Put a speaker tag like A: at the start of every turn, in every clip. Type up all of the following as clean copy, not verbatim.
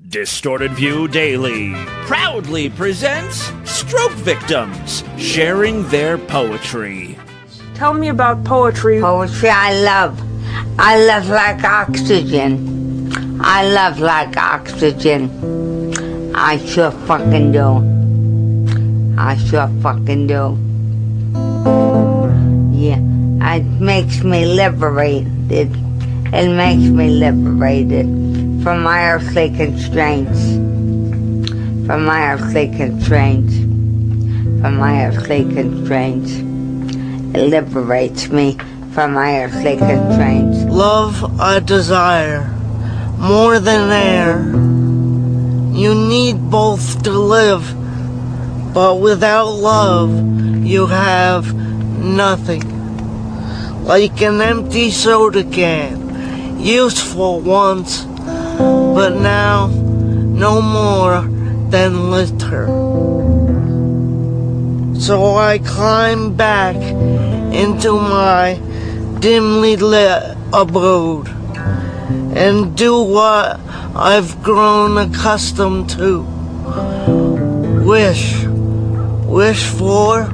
A: Distorted View Daily proudly presents stroke victims sharing their poetry.
B: Tell me about poetry.
C: Poetry I love. I love like oxygen. I love like oxygen. I sure fucking do. I sure fucking do. Yeah, it makes me liberated. It makes me liberated from my earthly constraints. From my earthly constraints. From my earthly constraints. It liberates me from my earthly constraints.
D: Love I desire more than air. You need both to live, but without love you have nothing. Like an empty soda can, useful once, but now no more than litter. So I climb back into my dimly lit abode and do what I've grown accustomed to. Wish for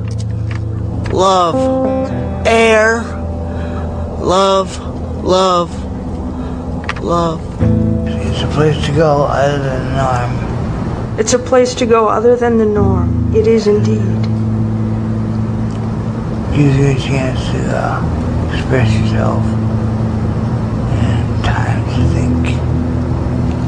D: love, air, love.
E: It's a place to go other than the norm.
B: It's a place to go other than the norm. It is indeed.
E: Gives you a chance to express yourself and time to think.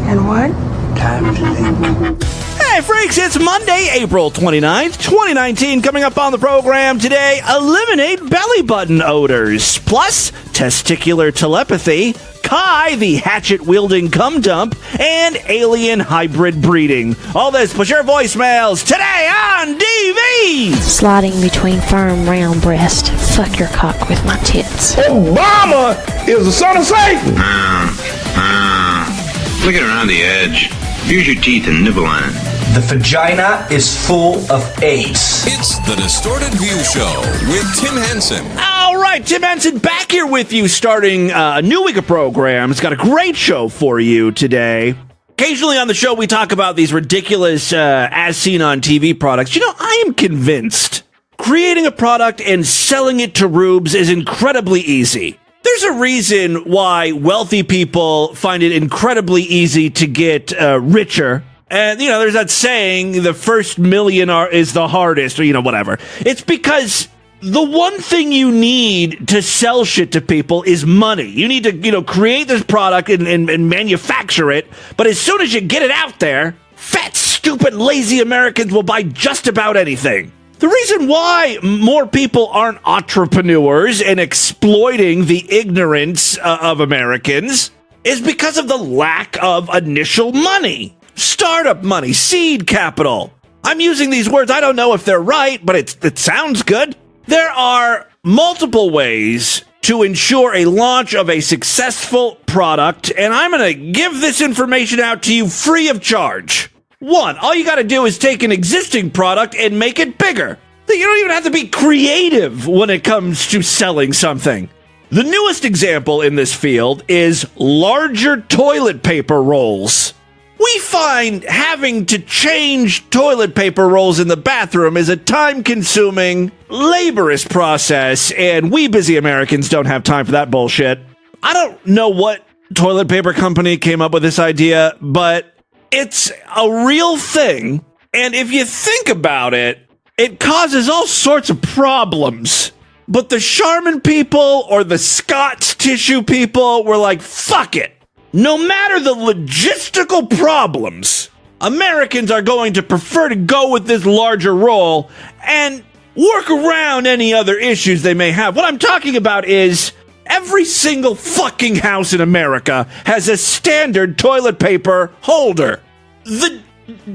B: And what?
E: Time to think.
A: Hey freaks, it's Monday, April 29th, 2019. Coming up on the program today, eliminate belly button odors, plus testicular telepathy, Kai, the Hatchet wielding cum dump, and alien hybrid breeding. All this plus your voicemails today on DV!
F: Sliding between firm round breast. Fuck your cock with my tits.
G: Obama is the son of Satan.
H: Look at around the edge. Use your teeth and nibble on it.
I: The vagina is full of AIDS.
J: It's the Distorted View Show with Tim Henson.
A: All right, Tim Henson back here with you, starting a new week of programs. Got a great show for you today. Occasionally on the show, we talk about these ridiculous, as seen on TV products. You know, I am convinced creating a product and selling it to rubes is incredibly easy. There's a reason why wealthy people find it incredibly easy to get richer. And, you know, there's that saying, the first million is the hardest, or, you know, whatever. It's because the one thing you need to sell shit to people is money. You need to, you know, create this product and manufacture it. But as soon as you get it out there, fat, stupid, lazy Americans will buy just about anything. The reason why more people aren't entrepreneurs and exploiting the ignorance of Americans is because of the lack of initial money. Startup money, seed capital. I'm using these words, I don't know if they're right, but it sounds good. There are multiple ways to ensure a launch of a successful product, and I'm going to give this information out to you free of charge. One, all you got to do is take an existing product and make it bigger. You don't even have to be creative when it comes to selling something. The newest example in this field is larger toilet paper rolls. We find having to change toilet paper rolls in the bathroom is a time-consuming, laborious process, and we busy Americans don't have time for that bullshit. I don't know what toilet paper company came up with this idea, but it's a real thing, and if you think about it, it causes all sorts of problems. But the Charmin people or the Scott's tissue people were like, fuck it. No matter the logistical problems, Americans are going to prefer to go with this larger roll and work around any other issues they may have. What I'm talking about is every single fucking house in America has a standard toilet paper holder. The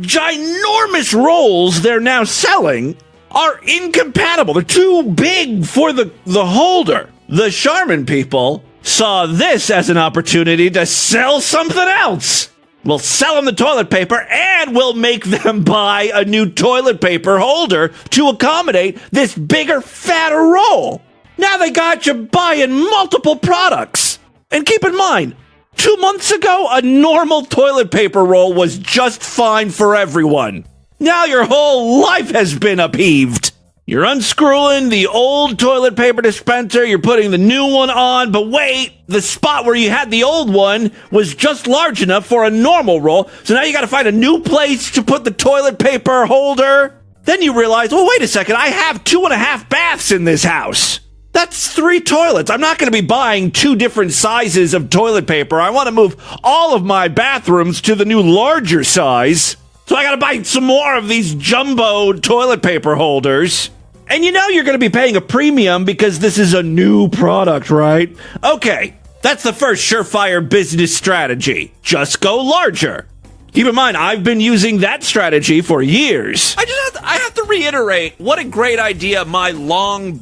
A: ginormous rolls they're now selling are incompatible. They're too big for the holder. The Charmin people saw this as an opportunity to sell something else. We'll sell them the toilet paper and we'll make them buy a new toilet paper holder to accommodate this bigger, fatter roll. Now they got you buying multiple products. And keep in mind, 2 months ago, a normal toilet paper roll was just fine for everyone. Now your whole life has been upheaved. You're unscrewing the old toilet paper dispenser, you're putting the new one on, but wait, the spot where you had the old one was just large enough for a normal roll, so now you gotta find a new place to put the toilet paper holder. Then you realize, well, wait a second, I have 2.5 baths in this house. That's 3 toilets. I'm not going to be buying 2 different sizes of toilet paper. I want to move all of my bathrooms to the new larger size. So I got to buy some more of these jumbo toilet paper holders. And you know you're going to be paying a premium because this is a new product, right? Okay, that's the first surefire business strategy. Just go larger. Keep in mind, I've been using that strategy for years. I have to reiterate what a great idea my long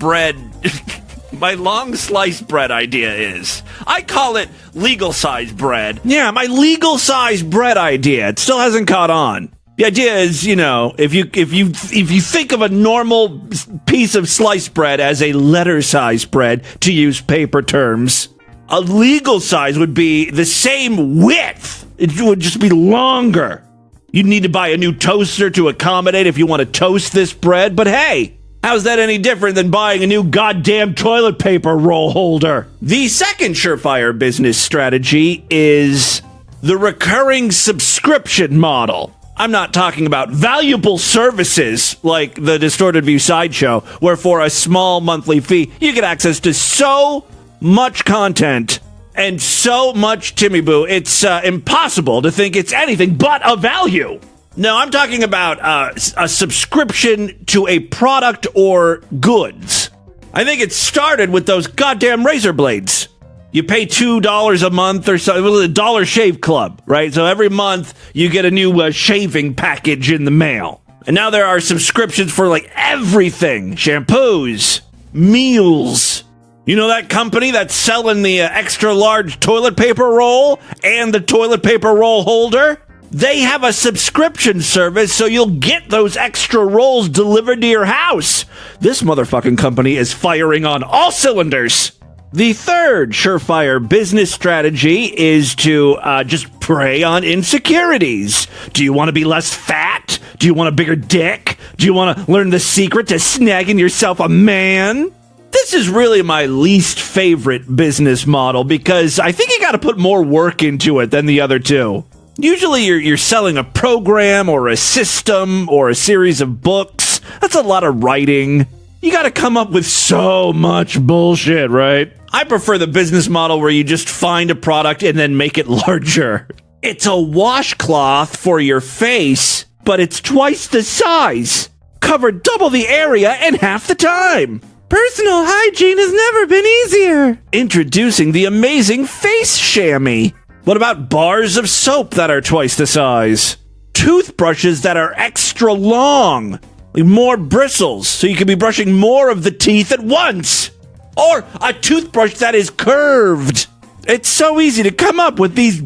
A: sliced bread idea is. I call it legal size bread. Yeah, my legal size bread idea. It still hasn't caught on. The idea is, you know, if you think of a normal piece of sliced bread as a letter size bread, to use paper terms, a legal size would be the same width. It would just be longer. You'd need to buy a new toaster to accommodate if you want to toast this bread, but hey, how's that any different than buying a new goddamn toilet paper roll holder? The second surefire business strategy is the recurring subscription model. I'm not talking about valuable services like the Distorted View Sideshow, where for a small monthly fee, you get access to so much content and so much Timmy Boo, it's impossible to think it's anything but a value. No, I'm talking about a subscription to a product or goods. I think it started with those goddamn razor blades. You pay $2 a month or so. It was a Dollar Shave Club, right? So every month you get a new shaving package in the mail. And now there are subscriptions for like everything. Shampoos, meals. You know that company that's selling the extra large toilet paper roll and the toilet paper roll holder? They have a subscription service, so you'll get those extra rolls delivered to your house. This motherfucking company is firing on all cylinders. The third surefire business strategy is to just prey on insecurities. Do you want to be less fat? Do you want a bigger dick? Do you want to learn the secret to snagging yourself a man? This is really my least favorite business model because I think you got to put more work into it than the other two. Usually you're selling a program or a system or a series of books. That's a lot of writing. You got to come up with so much bullshit, right? I prefer the business model where you just find a product and then make it larger. It's a washcloth for your face, but it's twice the size. Cover double the area and half the time. Personal hygiene has never been easier. Introducing the amazing face chamois. What about bars of soap that are twice the size? Toothbrushes that are extra long. Like more bristles, so you can be brushing more of the teeth at once. Or a toothbrush that is curved. It's so easy to come up with these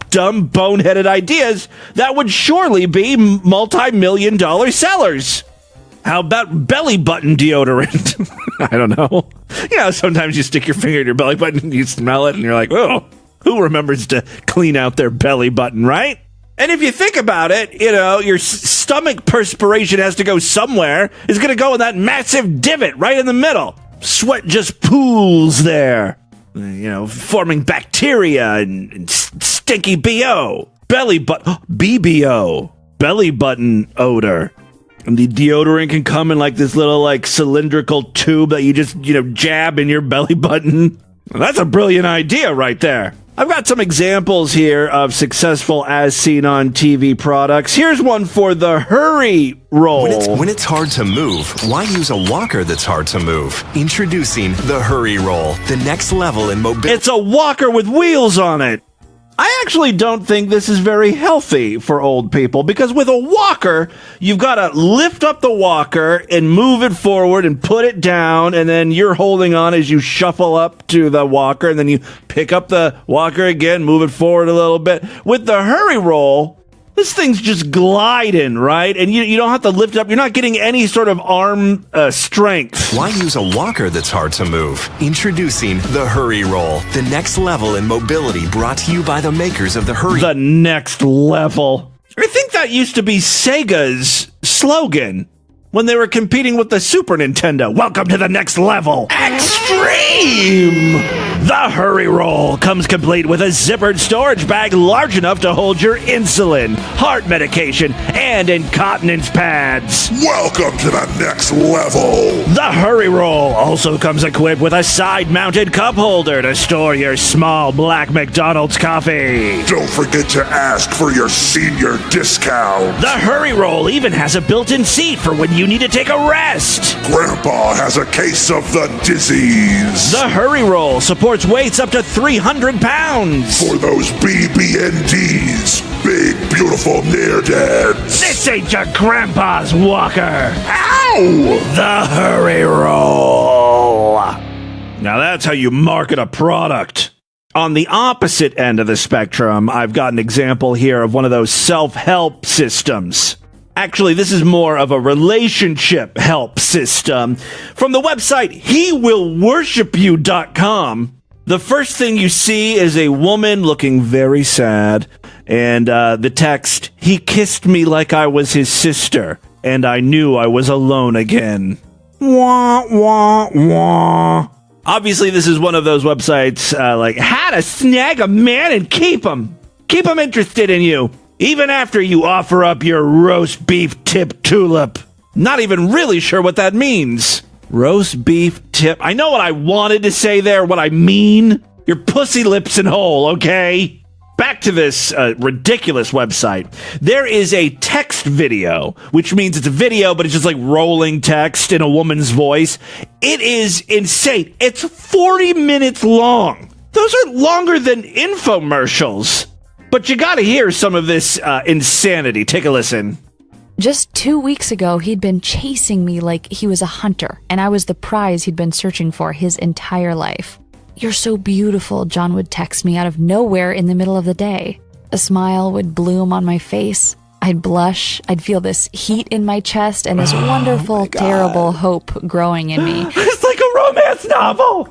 A: dumb, boneheaded ideas that would surely be multi-million-dollar sellers. How about belly button deodorant? I don't know. Yeah, sometimes you stick your finger in your belly button and you smell it and you're like, oh, who remembers to clean out their belly button, right? And if you think about it, you know, your stomach perspiration has to go somewhere. It's going to go in that massive divot right in the middle. Sweat just pools there, you know, forming bacteria and stinky BO. BBO. Belly button odor. And the deodorant can come in like this little like cylindrical tube that you just, you know, jab in your belly button. Well, that's a brilliant idea right there. I've got some examples here of successful as seen on TV products. Here's one for the Hurry Roll.
K: When it's hard to move, why use a walker that's hard to move? Introducing the Hurry Roll, the next level in mobility.
A: It's a walker with wheels on it. I actually don't think this is very healthy for old people because with a walker, you've got to lift up the walker and move it forward and put it down, and then you're holding on as you shuffle up to the walker, and then you pick up the walker again, move it forward a little bit. With the Hurry Roll, This thing's just gliding, right? And you don't have to lift it up. You're not getting any sort of arm strength.
K: Why use a walker that's hard to move? Introducing the Hurry Roll, the next level in mobility, brought to you by the makers of the Hurry.
A: The next level. I think that used to be Sega's slogan when they were competing with the Super Nintendo. Welcome to the next level. Extreme! The Hurry Roll comes complete with a zippered storage bag large enough to hold your insulin, heart medication, and incontinence pads.
G: Welcome to the next level.
A: The Hurry Roll also comes equipped with a side-mounted cup holder to store your small black McDonald's coffee.
G: Don't forget to ask for your senior discount.
A: The Hurry Roll even has a built-in seat for when you need to take a rest.
G: Grandpa has a case of the dizzies.
A: The Hurry Roll supports weights up to 300 pounds.
G: For those BB&Ds, big, beautiful near-dads.
A: This ain't your grandpa's walker. Ow! The Hurry Roll. Now that's how you market a product. On the opposite end of the spectrum, I've got an example here of one of those self-help systems. Actually, this is more of a relationship help system. From the website hewillworshipyou.com, the first thing you see is a woman looking very sad, and the text, "He kissed me like I was his sister, and I knew I was alone again." Wah, wah, wah. Obviously, this is one of those websites like how to snag a man and keep him interested in you. Even after you offer up your roast beef tip tulip. Not even really sure what that means. Roast beef tip. I know what I wanted to say there, what I mean. Your pussy lips and hole, okay? Back to this ridiculous website. There is a text video, which means it's a video, but it's just like rolling text in a woman's voice. It is insane. It's 40 minutes long. Those are longer than infomercials. But you gotta hear some of this insanity. Take a listen.
L: Just 2 weeks ago, he'd been chasing me like he was a hunter, and I was the prize he'd been searching for his entire life. "You're so beautiful," John would text me out of nowhere in the middle of the day. A smile would bloom on my face. I'd blush. I'd feel this heat in my chest and this wonderful, terrible hope growing in me.
A: It's like a romance novel!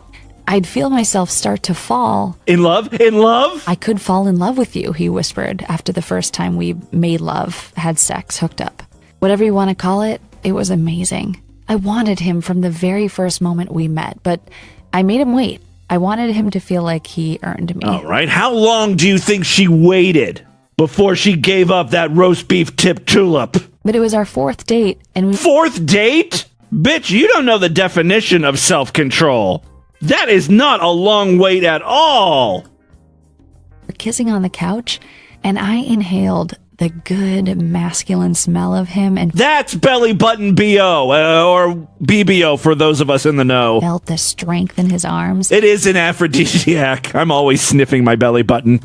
L: I'd feel myself start to fall.
A: In love? In love?
L: "I could fall in love with you," he whispered after the first time we made love, had sex, hooked up. Whatever you want to call it, it was amazing. I wanted him from the very first moment we met, but I made him wait. I wanted him to feel like he earned me.
A: All right. How long do you think she waited before she gave up that roast beef tip tulip?
L: But it was our fourth date, and we...
A: Fourth date? Bitch, you don't know the definition of self-control. That is not a long wait at all.
L: We're kissing on the couch, and I inhaled the good masculine smell of him, and
A: that's belly button BO, or BBO for those of us in the know.
L: Felt the strength in his arms.
A: It is an aphrodisiac. I'm always sniffing my belly button.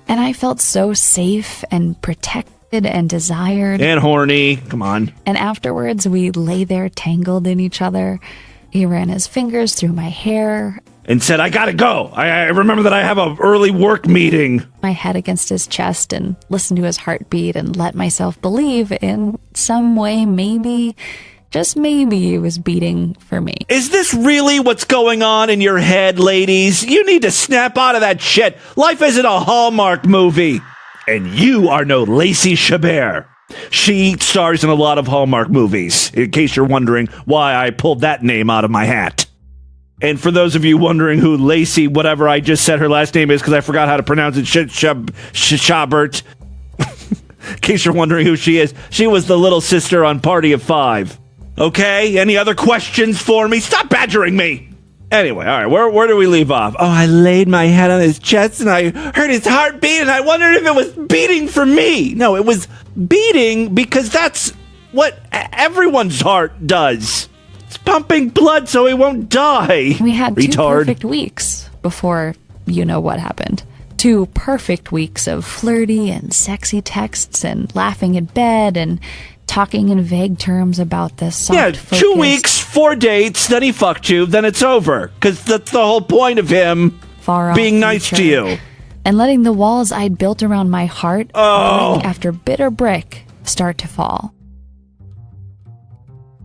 L: And I felt so safe and protected and desired.
A: And horny. Come on.
L: And afterwards, we lay there tangled in each other. He ran his fingers through my hair.
A: And said, "I gotta go. I remember that I have an early work meeting."
L: My head against his chest and listened to his heartbeat and let myself believe in some way, maybe, just maybe, it was beating for me.
A: Is this really what's going on in your head, ladies? You need to snap out of that shit. Life isn't a Hallmark movie. And you are no Lacey Chabert. She stars in a lot of Hallmark movies, in case you're wondering why I pulled that name out of my hat. And for those of you wondering who Lacey, whatever I just said her last name is, because I forgot how to pronounce it, Chabert. In case you're wondering who she is, she was the little sister on Party of Five. Okay, any other questions for me? Stop badgering me! Anyway, all right, where do we leave off? Oh, I laid my head on his chest and I heard his heartbeat and I wondered if it was beating for me. No, it was beating because that's what everyone's heart does. It's pumping blood so he won't die.
L: We had 2 perfect weeks before you know what happened. 2 perfect weeks of flirty and sexy texts and laughing in bed and talking in vague terms about the soft focus.
A: 2 weeks, 4 dates, then he fucked you, then it's over. Because that's the whole point of him being nice to you.
L: and letting the walls I'd built around my heart, brick after bitter brick, start to fall.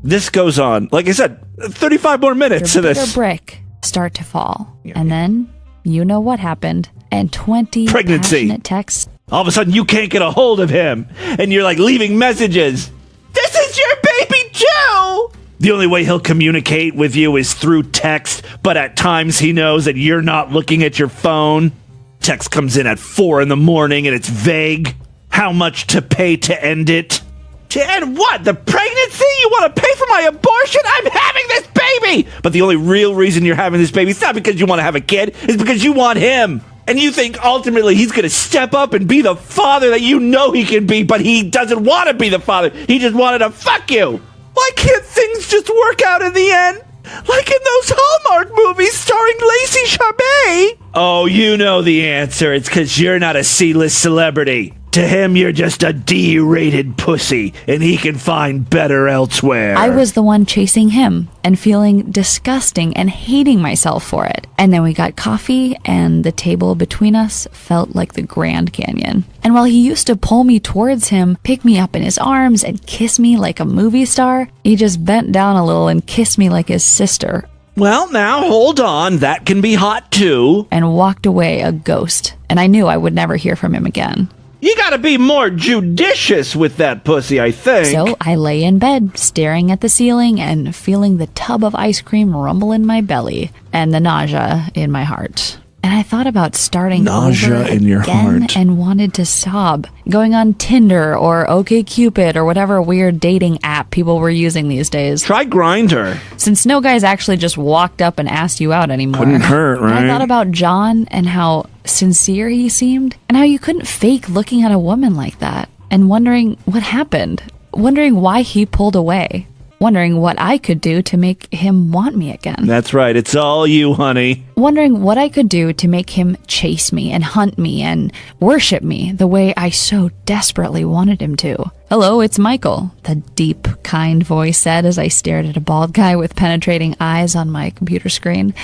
A: This goes on, like I said, 35 more minutes of this.
L: Bitter brick start to fall. And then, you know what happened. And 20 passionate texts.
A: All of a sudden, you can't get a hold of him. And you're like leaving messages. This is your baby Joe! The only way he'll communicate with you is through text, but at times he knows that you're not looking at your phone. Text comes in at 4 a.m. and it's vague. How much to pay to end it? To end what? The pregnancy? You want to pay for my abortion? I'm having this baby! But the only real reason you're having this baby is not because you want to have a kid, it's because you want him. And you think ultimately he's going to step up and be the father that you know he can be, but he doesn't want to be the father. He just wanted to fuck you. Why can't things just work out in the end? Like in those Hallmark movies starring Lacey Chabert. Oh, you know the answer. It's because you're not a C-list celebrity. To him, you're just a D-rated pussy, and he can find better elsewhere.
L: I was the one chasing him and feeling disgusting and hating myself for it. And then we got coffee, and the table between us felt like the Grand Canyon. And while he used to pull me towards him, pick me up in his arms, and kiss me like a movie star, he just bent down a little and kissed me like his sister.
A: Well, now, hold on. That can be hot, too.
L: And walked away a ghost. And I knew I would never hear from him again.
A: You gotta be more judicious with that pussy, I think.
L: So I lay in bed, staring at the ceiling and feeling the tub of ice cream rumble in my belly and the nausea in my heart. And I thought about starting
A: nausea
L: over
A: in your
L: again
A: heart.
L: And wanted to sob. Going on Tinder or OkCupid or whatever weird dating app people were using these days.
A: Try Grindr.
L: Since no guys actually just walked up and asked you out anymore.
A: Couldn't hurt, right?
L: And I thought about John and how sincere he seemed and how you couldn't fake looking at a woman like that. And wondering what happened. Wondering why he pulled away. Wondering what I could do to make him want me again.
A: That's right. It's all you, honey.
L: Wondering what I could do to make him chase me and hunt me and worship me the way I so desperately wanted him to. Hello, it's Michael, the deep, kind voice said as I stared at a bald guy with penetrating eyes on my computer screen.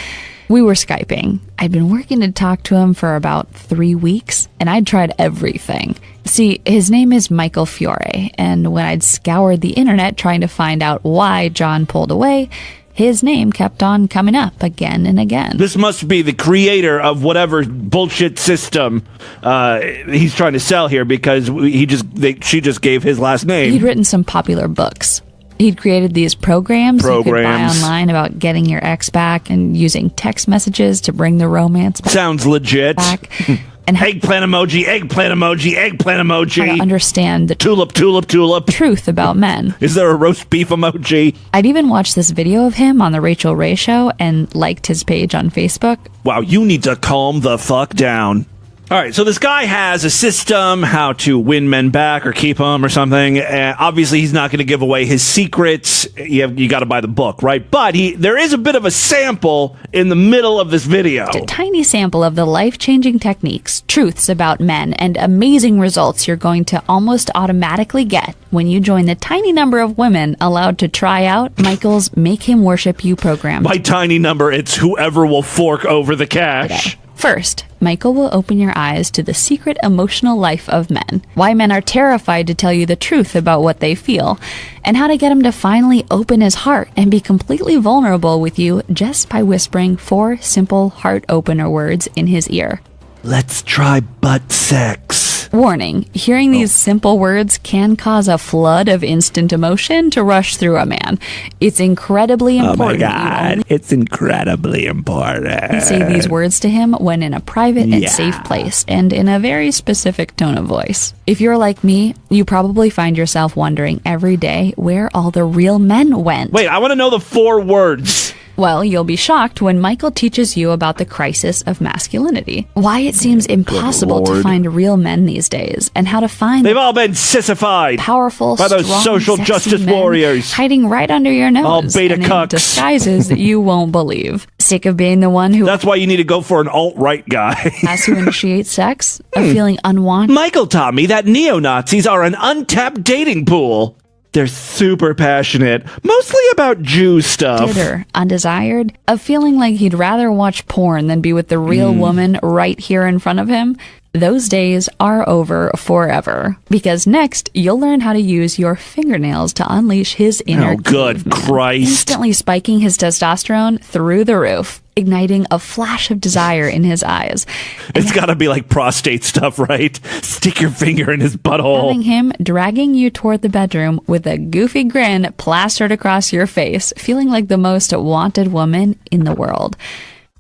L: We were Skyping. I'd been working to talk to him for about 3 weeks, and I'd tried everything. See, his name is Michael Fiore, and when I'd scoured the internet trying to find out why John pulled away, his name kept on coming up again and again.
A: This must be the creator of whatever bullshit system he's trying to sell here, because she just gave his last name.
L: He'd written some popular books. He'd created these programs you could buy online about getting your ex back and using text messages to bring the romance back.
A: Sounds legit.
L: And
A: eggplant emoji, eggplant emoji, eggplant emoji.
L: How to understand the
A: tulip
L: truth about men.
A: Is there a roast beef emoji?
L: I'd even watched this video of him on the Rachel Ray Show and liked his page on Facebook.
A: Wow, you need to calm the fuck down. All right, so this guy has a system how to win men back or keep them or something. Obviously, he's not going to give away his secrets. You got to buy the book, right? But there is a bit of a sample in the middle of this video.
L: Just a tiny sample of the life-changing techniques, truths about men, and amazing results you're going to almost automatically get when you join the tiny number of women allowed to try out Michael's Make Him Worship You program.
A: By tiny number, it's whoever will fork over the cash.
L: Okay. First, Michael will open your eyes to the secret emotional life of men, why men are terrified to tell you the truth about what they feel, and how to get him to finally open his heart and be completely vulnerable with you just by whispering 4 simple heart opener words in his ear.
A: Let's try butt sex.
L: Warning, hearing these simple words can cause a flood of instant emotion to rush through a man. It's incredibly important.
A: Oh my God, it's incredibly important.
L: Say these words to him when in a private and safe place and in a very specific tone of voice. If you're like me, you probably find yourself wondering every day where all the real men went.
A: Wait, I want to know the 4 words.
L: Well, you'll be shocked when Michael teaches you about the crisis of masculinity, why it seems impossible to find real men these days, and how to find
A: They've all been sissified
L: powerful,
A: by those
L: strong,
A: social
L: sexy
A: justice
L: men
A: warriors
L: hiding right under your nose,
A: all beta
L: and
A: cucks.
L: in disguises that you won't believe. Sick of being the one who
A: That's why you need to go for an alt-right guy.
L: has to initiate sex, of feeling unwanted.
A: Michael taught me that neo-Nazis are an untapped dating pool. They're super passionate, mostly about Jew stuff.
L: Bitter, undesired, of feeling like he'd rather watch porn than be with the real woman right here in front of him. Those days are over forever. Because next, you'll learn how to use your fingernails to unleash his inner
A: good
L: caveman,
A: Christ.
L: instantly spiking his testosterone through the roof, igniting a flash of desire in his eyes.
A: It's got to be like prostate stuff, right? Stick your finger in his butthole.
L: Having him dragging you toward the bedroom with a goofy grin plastered across your face, feeling like the most wanted woman in the world.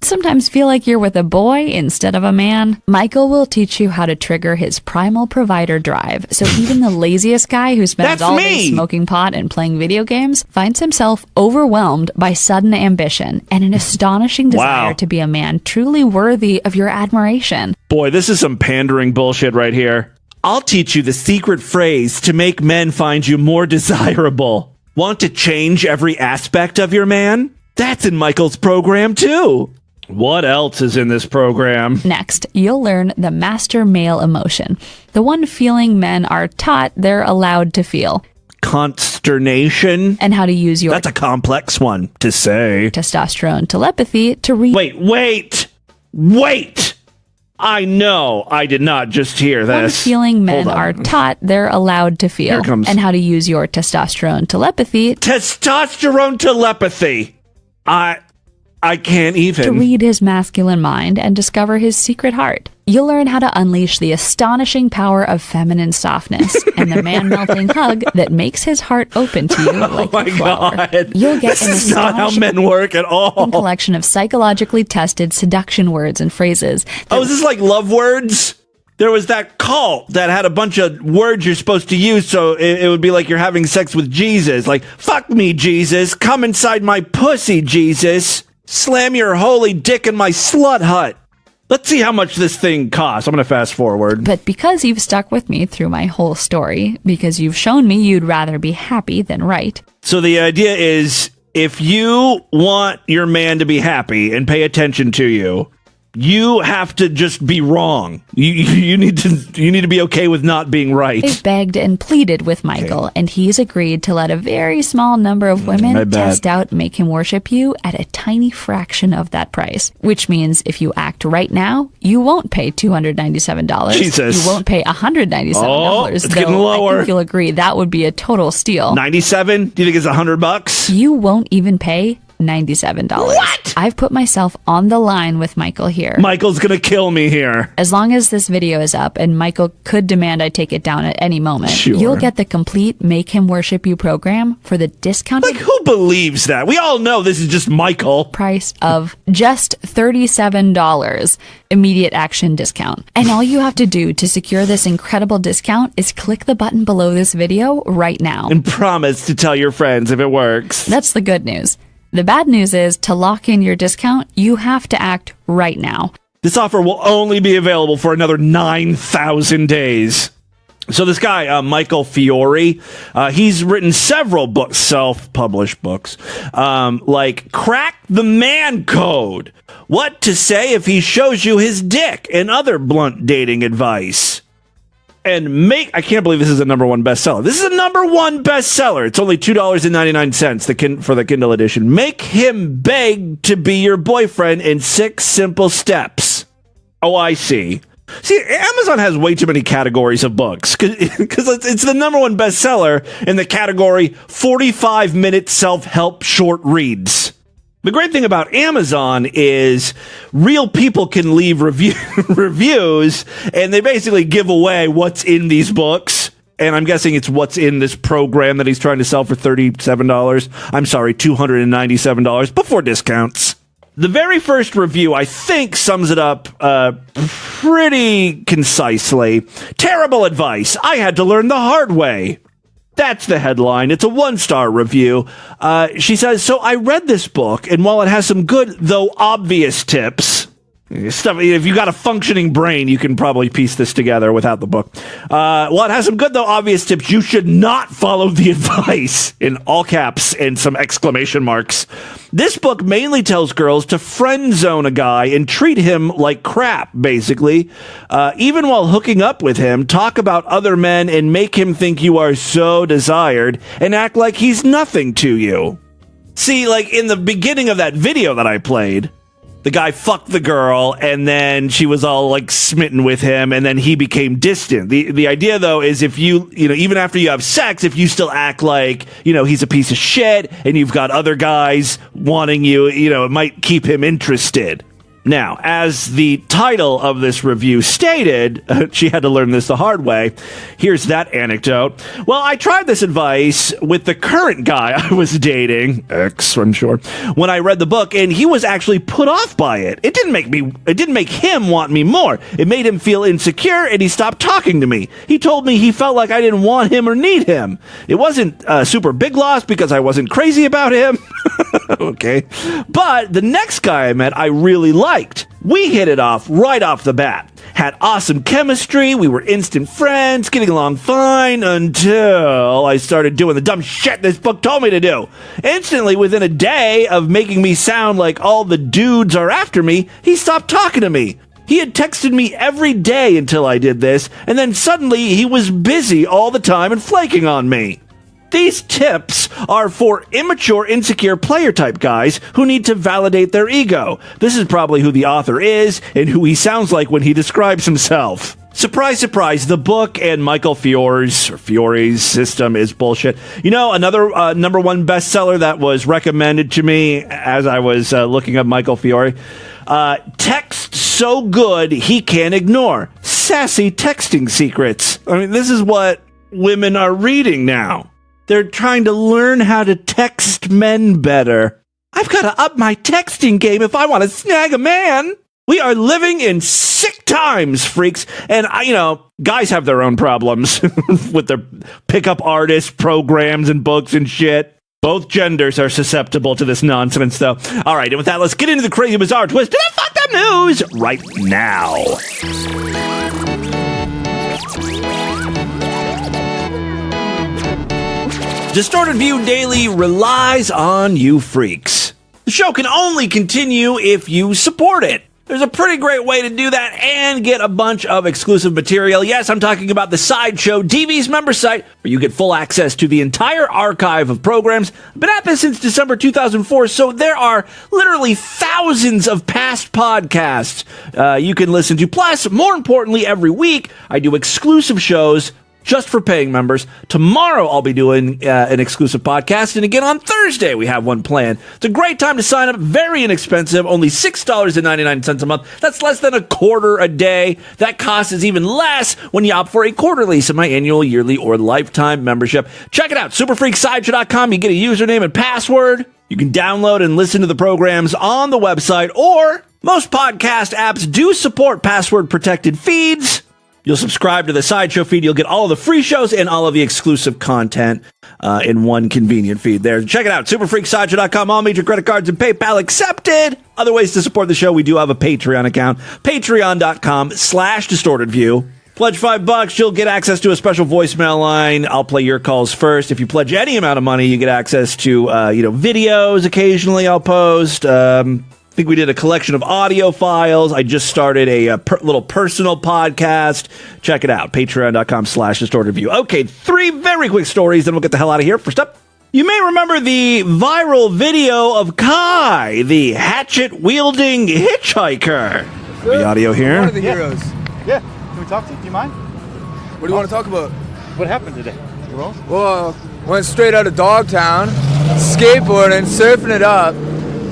L: Sometimes feel like you're with a boy instead of a man? Michael will teach you how to trigger his primal provider drive, so even the laziest guy who spends all day smoking pot and playing video games finds himself overwhelmed by sudden ambition and an astonishing desire to be a man truly worthy of your admiration.
A: Boy, this is some pandering bullshit right here. I'll teach you the secret phrase to make men find you more desirable. Want to change every aspect of your man? That's in Michael's program, too. What else is in this program?
L: Next, you'll learn the master male emotion, the one feeling men are taught they're allowed to feel.
A: Consternation.
L: And how to use your...
A: That's a complex one to say.
L: Testosterone telepathy to read...
A: Wait! I know I did not just hear this.
L: One feeling men are taught they're allowed to feel.
A: Here it comes.
L: And how to use your testosterone telepathy...
A: Testosterone telepathy! I can't even.
L: To read his masculine mind and discover his secret heart. You'll learn how to unleash the astonishing power of feminine softness and the man-melting hug that makes his heart open to you like a flower.
A: God.
L: You'll get
A: this is not how men work at all.
L: Collection of psychologically tested seduction words and phrases.
A: Is this like love words? There was that cult that had a bunch of words you're supposed to use, so it would be like you're having sex with Jesus. Like, fuck me, Jesus. Come inside my pussy, Jesus. Slam your holy dick in my slut hut. Let's see how much this thing costs. I'm going to fast forward.
L: But because you've stuck with me through my whole story, because you've shown me you'd rather be happy than right.
A: So the idea is, if you want your man to be happy and pay attention to you, you have to just be wrong. You need to be okay with not being right.
L: I've begged and pleaded with Michael, and he's agreed to let a very small number of women test out Make Him Worship You at a tiny fraction of that price. Which means if you act right now, you won't pay $297.
A: Jesus.
L: You won't pay $197.
A: Oh, it's getting lower.
L: I think you'll agree that would be a total steal.
A: 97? Do you think it's $100?
L: You won't even pay $97.
A: What?
L: I've put myself on the line with Michael here.
A: Michael's gonna kill me here.
L: As long as this video is up, and Michael could demand I take it down at any moment, you'll get the complete Make Him Worship You program for the discounted...
A: Like, who believes that? We all know this is just Michael.
L: ...price of just $37. Immediate action discount. And all you have to do to secure this incredible discount is click the button below this video right now.
A: And promise to tell your friends if it works.
L: That's the good news. The bad news is, to lock in your discount, you have to act right now.
A: This offer will only be available for another 9,000 days. So this guy, Michael Fiore, he's written several books, self-published books, like Crack the Man Code, What to Say If He Shows You His Dick, and other blunt dating advice. And I can't believe this is a #1 bestseller. This is a #1 bestseller. It's only $2.99 for the Kindle edition. Make him beg to be your boyfriend in 6 simple steps. Oh, I see. See, Amazon has way too many categories of books because it's the #1 bestseller in the category 45-minute self-help short reads. The great thing about Amazon is real people can leave reviews, and they basically give away what's in these books. And I'm guessing it's what's in this program that he's trying to sell for $37. I'm sorry, $297 before discounts. The very first review, I think, sums it up pretty concisely. Terrible advice. I had to learn the hard way. That's the headline. It's a 1-star review. She says, so I read this book, and while it has some good, though obvious tips, Stuff. If you got a functioning brain, you can probably piece this together without the book. Well, it has some good, though, obvious tips. You should not follow the advice, in all caps and some exclamation marks. This book mainly tells girls to friend zone a guy and treat him like crap, basically. Even while hooking up with him, talk about other men and make him think you are so desired and act like he's nothing to you. See, like in the beginning of that video that I played, the guy fucked the girl, and then she was all, like, smitten with him, and then he became distant. The idea, though, is if you know, even after you have sex, if you still act like, he's a piece of shit, and you've got other guys wanting you, it might keep him interested. Now, as the title of this review stated, she had to learn this the hard way. Here's that anecdote. Well, I tried this advice with the current guy I was dating, ex, I'm sure, when I read the book, and he was actually put off by it. It didn't make him want me more. It made him feel insecure, and he stopped talking to me. He told me he felt like I didn't want him or need him. It wasn't a super big loss because I wasn't crazy about him. Okay. But the next guy I met, I really liked. We hit it off right off the bat. Had awesome chemistry, we were instant friends, getting along fine, until I started doing the dumb shit this book told me to do. Instantly, within a day of making me sound like all the dudes are after me, he stopped talking to me. He had texted me every day until I did this, and then suddenly he was busy all the time and flaking on me. These tips are for immature, insecure player-type guys who need to validate their ego. This is probably who the author is and who he sounds like when he describes himself. Surprise, surprise, the book and Michael Fiore's system is bullshit. Another number one bestseller that was recommended to me as I was looking up Michael Fiore. Text so good he can't ignore. Sassy texting secrets. I mean, this is what women are reading now. They're trying to learn how to text men better. I've got to up my texting game if I want to snag a man. We are living in sick times, freaks. And, guys have their own problems with their pickup artist programs and books and shit. Both genders are susceptible to this nonsense, though. All right, and with that, let's get into the crazy, bizarre twist and the fucked up news right now. Distorted View Daily relies on you freaks. The show can only continue if you support it. There's a pretty great way to do that and get a bunch of exclusive material. Yes, I'm talking about the Sideshow TV's member site, where you get full access to the entire archive of programs. I've been at this since December 2004, so there are literally thousands of past podcasts you can listen to. Plus, more importantly, every week, I do exclusive shows just for paying members. Tomorrow I'll be doing an exclusive podcast, and again on Thursday we have one planned. It's a great time to sign up, very inexpensive, only $6.99 a month. That's less than a quarter a day. That cost is even less when you opt for a quarterly, semi-annual, yearly, or lifetime membership. Check it out, superfreaksideshow.com. You get a username and password. You can download and listen to the programs on the website, or most podcast apps do support password-protected feeds. You'll subscribe to the Sideshow feed. You'll get all of the free shows and all of the exclusive content in one convenient feed there. Check it out, superfreaksideshow.com. All major credit cards and PayPal accepted. Other ways to support the show, we do have a Patreon account, patreon.com/distortedview. Pledge $5, you'll get access to a special voicemail line. I'll play your calls first. If you pledge any amount of money, you get access to videos occasionally I'll post. I think we did a collection of audio files. I just started a little personal podcast. Check it out, patreon.com/distortedview. Okay, 3 very quick stories, then we'll get the hell out of here. First up, you may remember the viral video of Kai, the Hatchet wielding hitchhiker. The audio here.
M: One of the heroes. Yeah. Can we talk to you? Do you mind?
N: What do you want to talk about?
M: What happened today?
N: Well, went straight out of Dogtown, skateboarding, surfing it up.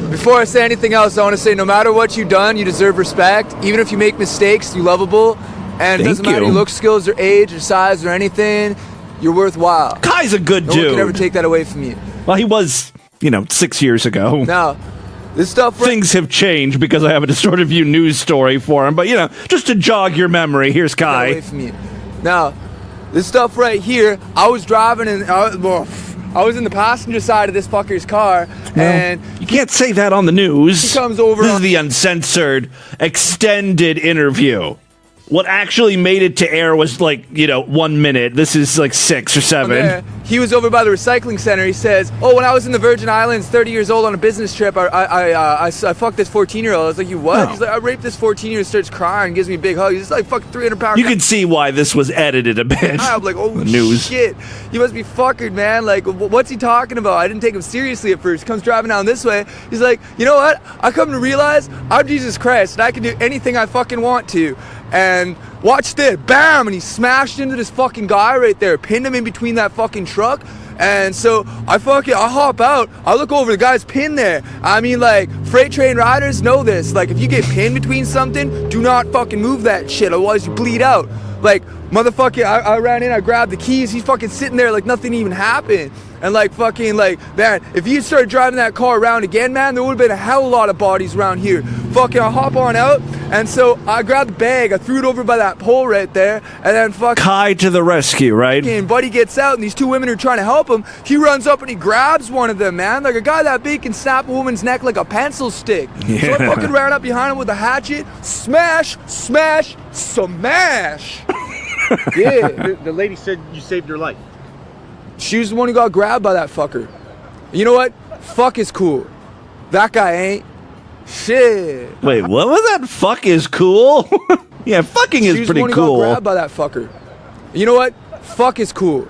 N: Before I say anything else, I want to say no matter what you've done, you deserve respect. Even if you make mistakes, you're lovable. And it doesn't matter your look, skills, or age, or size, or anything, you're worthwhile.
A: Kai's a good dude.
N: No one can ever take that away from you.
A: Well, he was, 6 years ago.
N: Now, this stuff...
A: Things have changed because I have a Distorted View news story for him. But, just to jog your memory, here's Kai.
N: Away from you. Now, this stuff right here, I was driving and... I was in the passenger side of this fucker's car, and
A: you can't say that on the news.
N: He comes over.
A: This is the uncensored, extended interview. What actually made it to air was 1 minute. This is 6 or 7.
N: He was over by the recycling center. He says, "Oh, when I was in the Virgin Islands, 30 years old on a business trip, I fucked this 14-year-old." I was like, "You what?"
A: No.
N: He's like, "I raped this 14-year-old." Starts crying, gives me a big hug. He's like, "Fuck, 300 pounds."
A: You can see why this was edited a bit.
N: I'm like, "Oh
A: news.
N: shit, you must be fucking, man. Like, what's he talking about?" I didn't take him seriously at first. He comes driving down this way. He's like, "You know what? I come to realize I'm Jesus Christ and I can do anything I fucking want to." And watch this, bam, and he smashed into this fucking guy right there, pinned him in between that fucking truck. And so I hop out, I look over, the guy's pinned there. I mean, freight train riders know this. If you get pinned between something, do not fucking move that shit, otherwise you bleed out. Motherfucker, I ran in, I grabbed the keys, he's fucking sitting there like nothing even happened. And man, if you started driving that car around again, man, there would have been a hell of a lot of bodies around here. Fucking, I hop on out, and so I grabbed the bag, I threw it over by that pole right there, and then fucking
A: Kai to the rescue, right?
N: And buddy gets out, and these two women are trying to help him. He runs up and he grabs one of them, man. Like a guy that big can snap a woman's neck like a pencil stick.
A: Yeah.
N: So I fucking ran up behind him with a hatchet, smash, smash, smash.
M: Yeah. The lady said you saved her life.
N: She was the one who got grabbed by that fucker. You know what? Fuck is cool. That guy ain't. Shit.
A: Wait, what was that? Fuck is cool? Yeah, fucking is pretty cool. She was the one who got
N: grabbed by that fucker. You know what? Fuck is cool.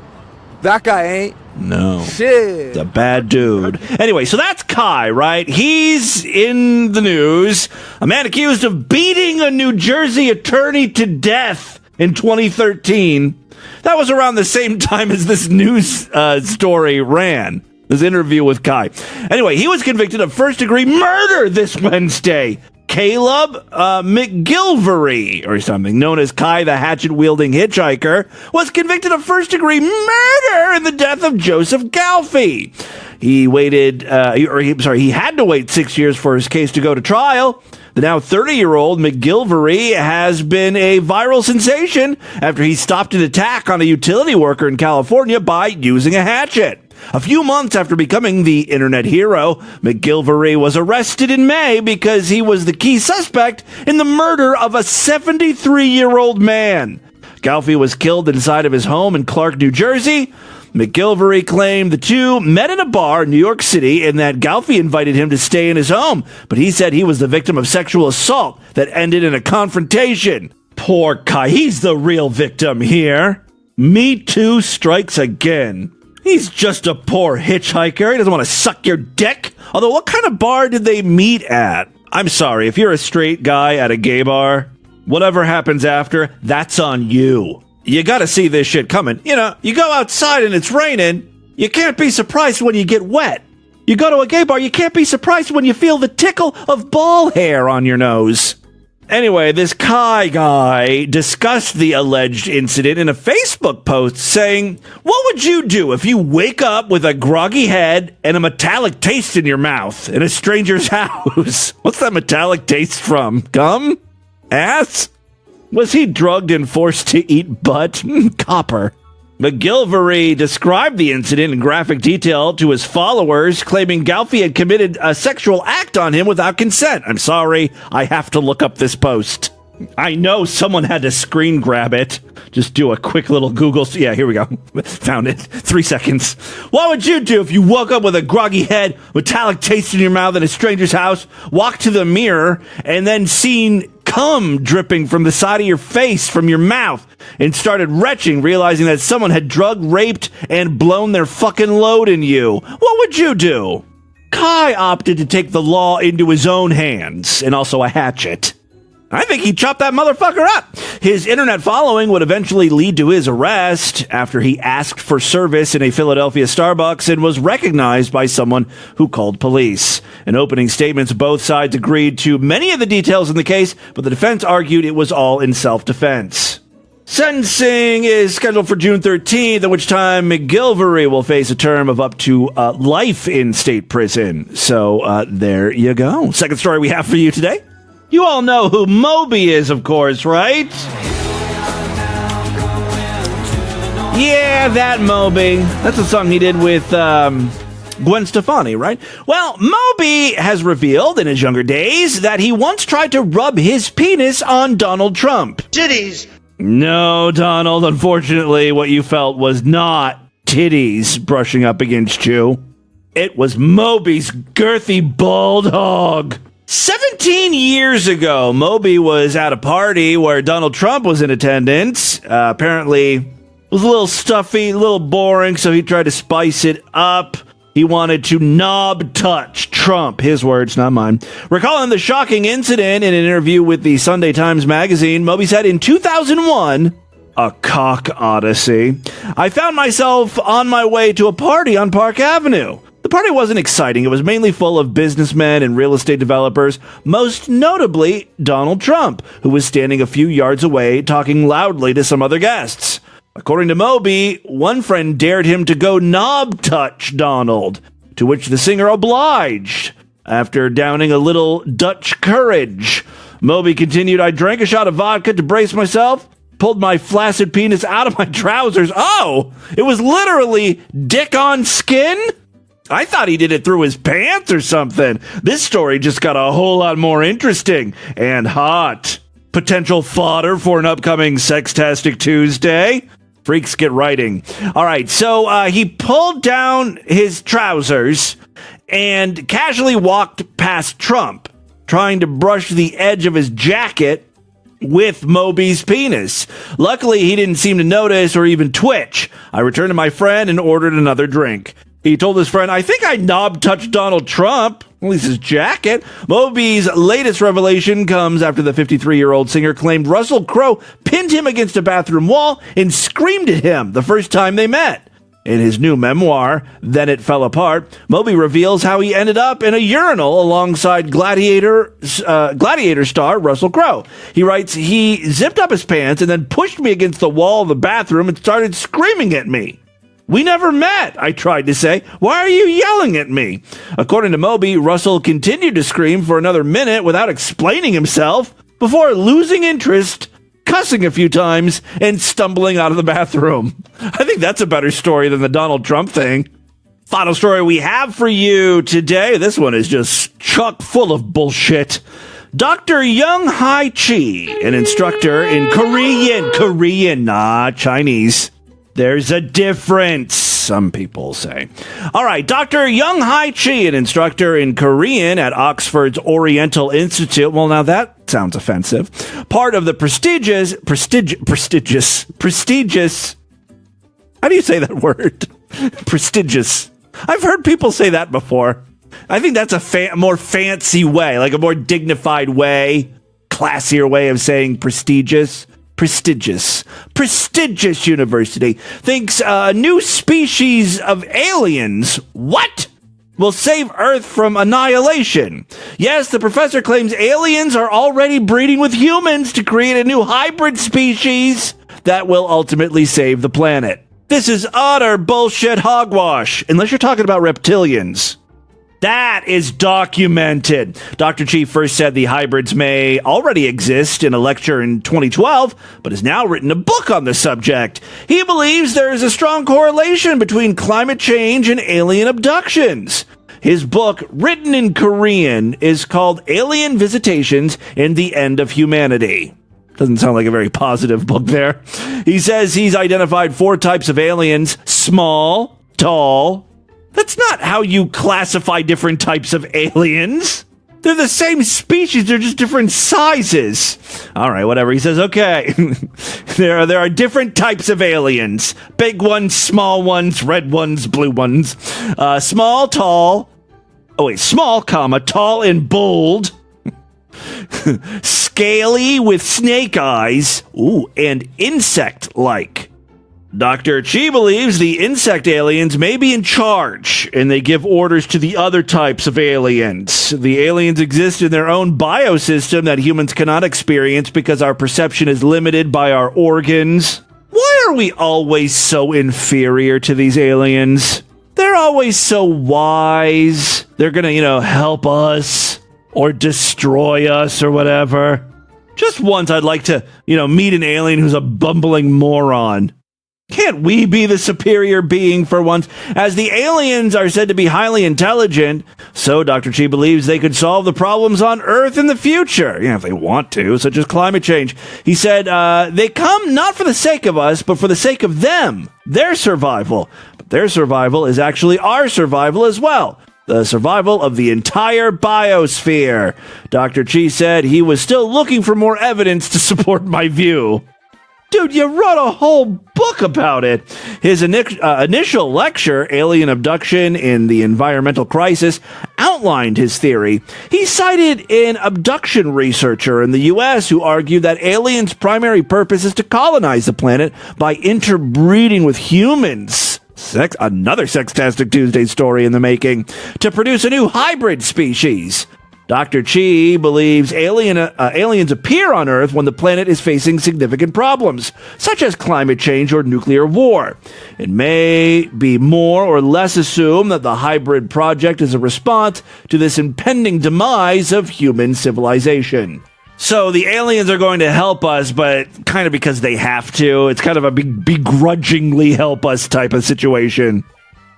N: That guy ain't.
A: No.
N: Shit.
A: The bad dude. Anyway, so that's Kai, right? He's in the news. A man accused of beating a New Jersey attorney to death in 2013. That was around the same time as this news story ran. This interview with Kai. Anyway, he was convicted of first-degree murder this Wednesday. Caleb McGilvery, or something, known as Kai the hatchet-wielding hitchhiker, was convicted of first-degree murder in the death of Joseph Galfy. He had to wait 6 years for his case to go to trial. The now 30-year-old McGilvery has been a viral sensation after he stopped an attack on a utility worker in California by using a hatchet. A few months after becoming the internet hero, McGilvery was arrested in May because he was the key suspect in the murder of a 73-year-old man. Galfy was killed inside of his home in Clark, New Jersey. McGilvery claimed the two met in a bar in New York City and that Galfy invited him to stay in his home, but he said he was the victim of sexual assault that ended in a confrontation. Poor Kai, he's the real victim here. Me Too strikes again. He's just a poor hitchhiker. He doesn't want to suck your dick. Although, what kind of bar did they meet at? I'm sorry, if you're a straight guy at a gay bar, whatever happens after, that's on you. You gotta see this shit coming. You know, you go outside and it's raining, you can't be surprised when you get wet. You go to a gay bar, you can't be surprised when you feel the tickle of ball hair on your nose. Anyway, this Kai guy discussed the alleged incident in a Facebook post saying, "What would you do if you wake up with a groggy head and a metallic taste in your mouth in a stranger's house?" What's that metallic taste from? Gum? Ass? Was he drugged and forced to eat butt? Copper. McGilvery described the incident in graphic detail to his followers, claiming Galfy had committed a sexual act on him without consent. I'm sorry, I have to look up this post. I know someone had to screen grab it. Just do a quick little Google. Yeah, here we go. Found it. 3 seconds. What would you do if you woke up with a groggy head, metallic taste in your mouth in a stranger's house, walked to the mirror, and then seen cum dripping from the side of your face from your mouth and started retching, realizing that someone had drugged, raped, and blown their fucking load in you? What would you do? Kai opted to take the law into his own hands, and also a hatchet. I think he chopped that motherfucker up. His internet following would eventually lead to his arrest after he asked for service in a Philadelphia Starbucks and was recognized by someone who called police. In opening statements, both sides agreed to many of the details in the case, but the defense argued it was all in self-defense. Sentencing is scheduled for June 13th, at which time McGilvery will face a term of up to life in state prison. So there you go. Second story we have for you today. You all know who Moby is, of course, right? Yeah, that Moby. That's a song he did with Gwen Stefani, right? Well, Moby has revealed in his younger days that he once tried to rub his penis on Donald Trump.
D: Titties.
A: No, Donald, unfortunately, what you felt was not titties brushing up against you. It was Moby's girthy bald hog. 17 years ago, Moby was at a party where Donald Trump was in attendance. Apparently, it was a little stuffy, a little boring, so he tried to spice it up. He wanted to knob touch Trump. His words, not mine. Recalling the shocking incident in an interview with the Sunday Times Magazine, Moby said in 2001, a cock odyssey, I found myself on my way to a party on Park Avenue. The party wasn't exciting. It was mainly full of businessmen and real estate developers, most notably Donald Trump, who was standing a few yards away talking loudly to some other guests. According to Moby, one friend dared him to go knob touch Donald, to which the singer obliged. After downing a little Dutch courage, Moby continued, I drank a shot of vodka to brace myself, pulled my flaccid penis out of my trousers. Oh, it was literally dick on skin? I thought he did it through his pants or something. This story just got a whole lot more interesting and hot. Potential fodder for an upcoming Sextastic Tuesday. Freaks get writing. All right, so he pulled down his trousers and casually walked past Trump, trying to brush the edge of his jacket with Moby's penis. Luckily, he didn't seem to notice or even twitch. I returned to my friend and ordered another drink. He told his friend, I think I knob-touched Donald Trump, at least his jacket. Moby's latest revelation comes after the 53-year-old singer claimed Russell Crowe pinned him against a bathroom wall and screamed at him the first time they met. In his new memoir, Then It Fell Apart, Moby reveals how he ended up in a urinal alongside Gladiator star Russell Crowe. He writes, he zipped up his pants and then pushed me against the wall of the bathroom and started screaming at me. We never met, I tried to say. Why are you yelling at me? According to Moby, Russell continued to scream for another minute without explaining himself before losing interest, cussing a few times, and stumbling out of the bathroom. I think that's a better story than the Donald Trump thing. Final story we have for you today. This one is just chock full of bullshit. Dr. Young Hai Chi, an instructor in Korean, not Chinese. There's a difference, some people say. All right, Dr. Young Hai Chi, an instructor in Korean at Oxford's Oriental Institute. Well, now that sounds offensive. Part of the prestigious. How do you say that word? Prestigious. I've heard people say that before. I think that's a more fancy way, like a more dignified way, classier way of saying prestigious. Prestigious university thinks a new species of aliens, what? Will save Earth from annihilation. Yes, the professor claims aliens are already breeding with humans to create a new hybrid species that will ultimately save the planet. This is utter bullshit hogwash, unless you're talking about reptilians. That is documented. Dr. Chi first said the hybrids may already exist in a lecture in 2012, but has now written a book on the subject. He believes there is a strong correlation between climate change and alien abductions. His book, written in Korean, is called Alien Visitations and the End of Humanity. Doesn't sound like a very positive book there. He says he's identified 4 types of aliens: small, tall. That's not how you classify different types of aliens. They're the same species, they're just different sizes. All right, whatever. He says, okay, there are different types of aliens. Big ones, small ones, red ones, blue ones. Small, tall. Small, tall and bold. Scaly with snake eyes. And insect-like. Dr. Chi believes the insect aliens may be in charge, and they give orders to the other types of aliens. The aliens exist in their own biosystem that humans cannot experience because our perception is limited by our organs. Why are we always so inferior to these aliens? They're always so wise. They're gonna, help us or destroy us or whatever. Just once I'd like to, meet an alien who's a bumbling moron. Can't we be the superior being for once? As the aliens are said to be highly intelligent, so Dr. Chi believes they could solve the problems on Earth in the future. If they want to, such as climate change. He said, they come not for the sake of us, but for the sake of them, their survival. But their survival is actually our survival as well. The survival of the entire biosphere. Dr. Chi said he was still looking for more evidence to support my view. Dude, you wrote a whole book about it. His initial lecture, Alien Abduction in the Environmental Crisis, outlined his theory. He cited an abduction researcher in the U.S. who argued that aliens' primary purpose is to colonize the planet by interbreeding with humans. Another Sextastic Tuesday story in the making. To produce a new hybrid species. Dr. Chi believes aliens appear on Earth when the planet is facing significant problems, such as climate change or nuclear war. It may be more or less assumed that the hybrid project is a response to this impending demise of human civilization. So the aliens are going to help us, but kind of because they have to. It's kind of a begrudgingly help us type of situation.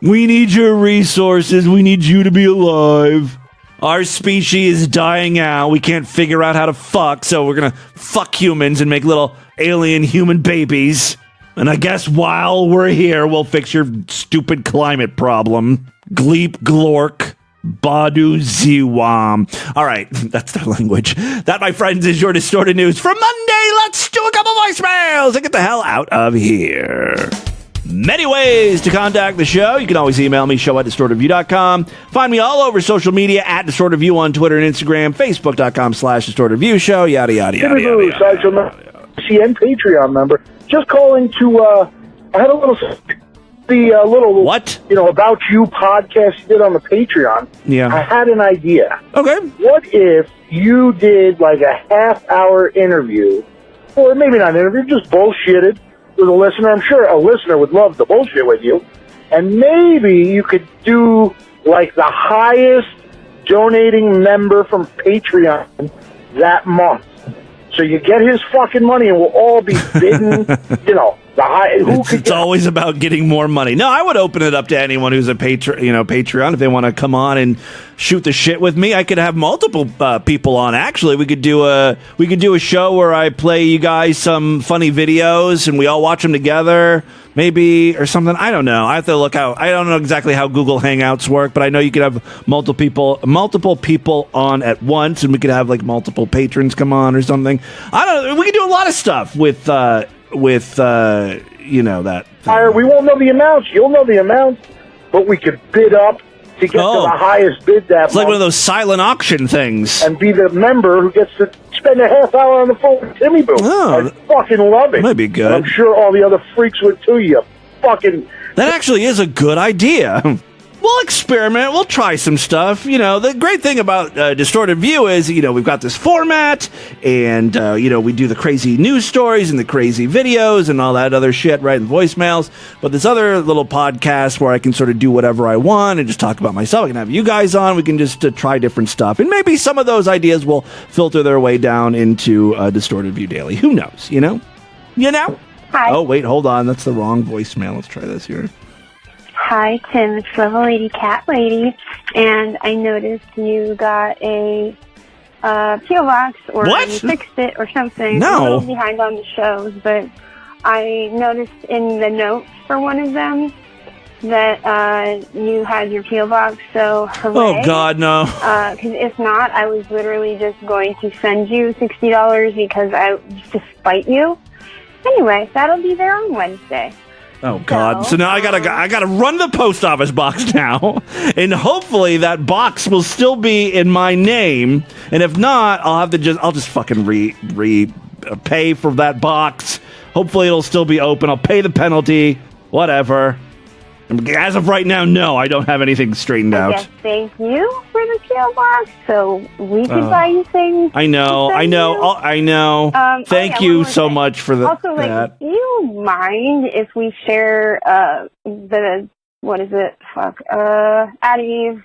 A: We need your resources. We need you to be alive. Our species is dying out. We can't figure out how to fuck, so we're gonna fuck humans and make little alien human babies. And I guess while we're here, we'll fix your stupid climate problem. Gleep glork. Badu Ziwam. All right, that's their language. That, my friends, is your Distorted News for Monday. Let's do a couple voicemails and get the hell out of here. Many ways to contact the show. You can always email me, show@distortedview.com. Find me all over social media at DistortedView on Twitter and Instagram, Facebook.com/DistortedView Show, yada, yada, yada, yada, yada.
O: CN Patreon member. Just calling to, I had a little,
A: what?
O: About you podcast you did on the Patreon.
A: Yeah.
O: I had an idea.
A: Okay.
O: What if you did like a half-hour interview, or maybe not an interview, just bullshitted with a listener? I'm sure a listener would love to bullshit with you. And maybe you could do like the highest donating member from Patreon that month. So you get his fucking money and we'll all be bidding,
A: It's always about getting more money. No, I would open it up to anyone who's a Patreon if they want to come on and shoot the shit with me. I could have multiple people on. Actually, we could do a show where I play you guys some funny videos and we all watch them together, maybe, or something. I don't know. I have to look out. I don't know exactly how Google Hangouts work, but I know you could have multiple people on at once, and we could have like multiple patrons come on or something. I don't know. We could do a lot of stuff with that.
O: We won't know the amounts. You'll know the amounts, but we could bid up to get to the highest bid that
A: It's like one of those silent auction things.
O: And be the member who gets to spend a half hour on the phone with Timmy Boo.
A: Oh,
O: I fucking love it.
A: Might be good.
O: And I'm sure all the other freaks would too. You fucking...
A: That actually is a good idea. We'll experiment. We'll try some stuff. The great thing about Distorted View is, we've got this format, and, we do the crazy news stories and the crazy videos and all that other shit, right, and voicemails. But this other little podcast where I can sort of do whatever I want and just talk about myself. I can have you guys on. We can just try different stuff. And maybe some of those ideas will filter their way down into Distorted View Daily. Who knows,
P: Hi.
A: Oh, wait, hold on. That's the wrong voicemail. Let's try this here.
P: Hi, Tim. It's Level Lady Cat Lady, and I noticed you got a P.O. box, or
A: What?
P: you fixed it or something.
A: No.
P: I'm a little behind on the shows, but I noticed in the notes for one of them that you had your P.O. box, so hooray.
A: Oh, God, no.
P: Because if not, I was literally just going to send you $60 because to spite you. Anyway, that'll be there on Wednesday.
A: Oh God! So now I gotta run the post office box now, and hopefully that box will still be in my name. And if not, I'll just fucking pay for that box. Hopefully it'll still be open. I'll pay the penalty. Whatever. As of right now, no, I don't have anything straightened out.
P: Yes, thank you for the PO box, so we could buy you things.
A: I know. Thank you so much for that.
P: Also, do you mind if we share Addie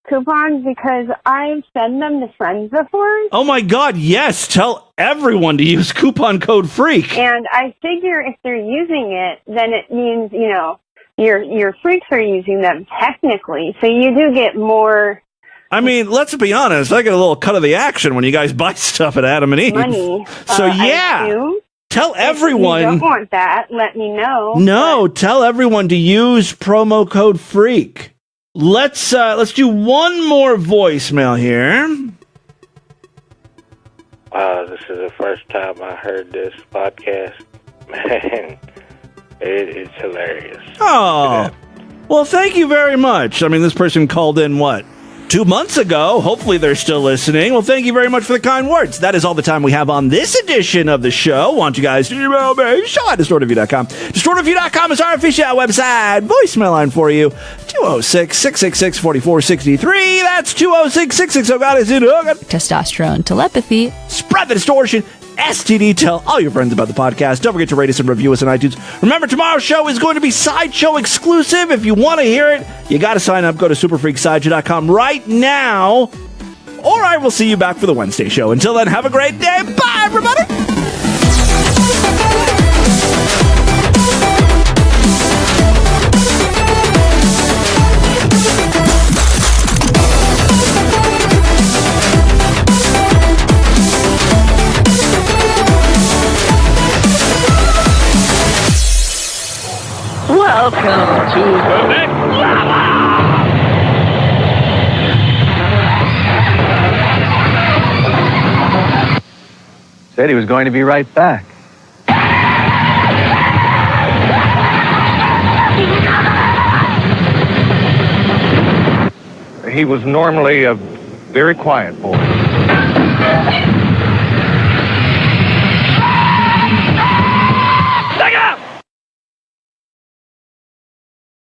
P: coupons because I've sent them to friends before.
A: Oh my God, yes. Tell everyone to use coupon code FREAK.
P: And I figure if they're using it, then it means, you know, your freaks are using them technically. So you do get more.
A: I mean, let's be honest. I get a little cut of the action when you guys buy stuff at Adam and Eve.
P: Money.
A: So yeah. Tell everyone.
P: If you don't want that, let me know.
A: No, tell everyone to use promo code FREAK. Let's do one more voicemail here.
Q: Wow, this is the first time I heard this podcast. Man, it's hilarious.
A: Oh, well, thank you very much. I mean, this person called in, 2 months ago. Hopefully they're still listening. Well, thank you very much for the kind words. That is all the time we have on this edition of the show. Want you guys to email me, show@distortedview.com. Distortedview.com is our official website. Voicemail line for you, 206-666-4463. That's 206-660. God is in
L: testosterone, telepathy.
A: Spread the distortion. STD. Tell all your friends about the podcast. Don't forget to rate us and review us on iTunes. Remember, tomorrow's show is going to be Sideshow exclusive. If you want to hear it, you got to sign up. Go to superfreaksideshow.com right now, or I will see you back for the Wednesday show. Until then, have a great day. Bye, everybody.
R: Welcome to the next level!
S: Said he was going to be right back. He was normally a very quiet boy.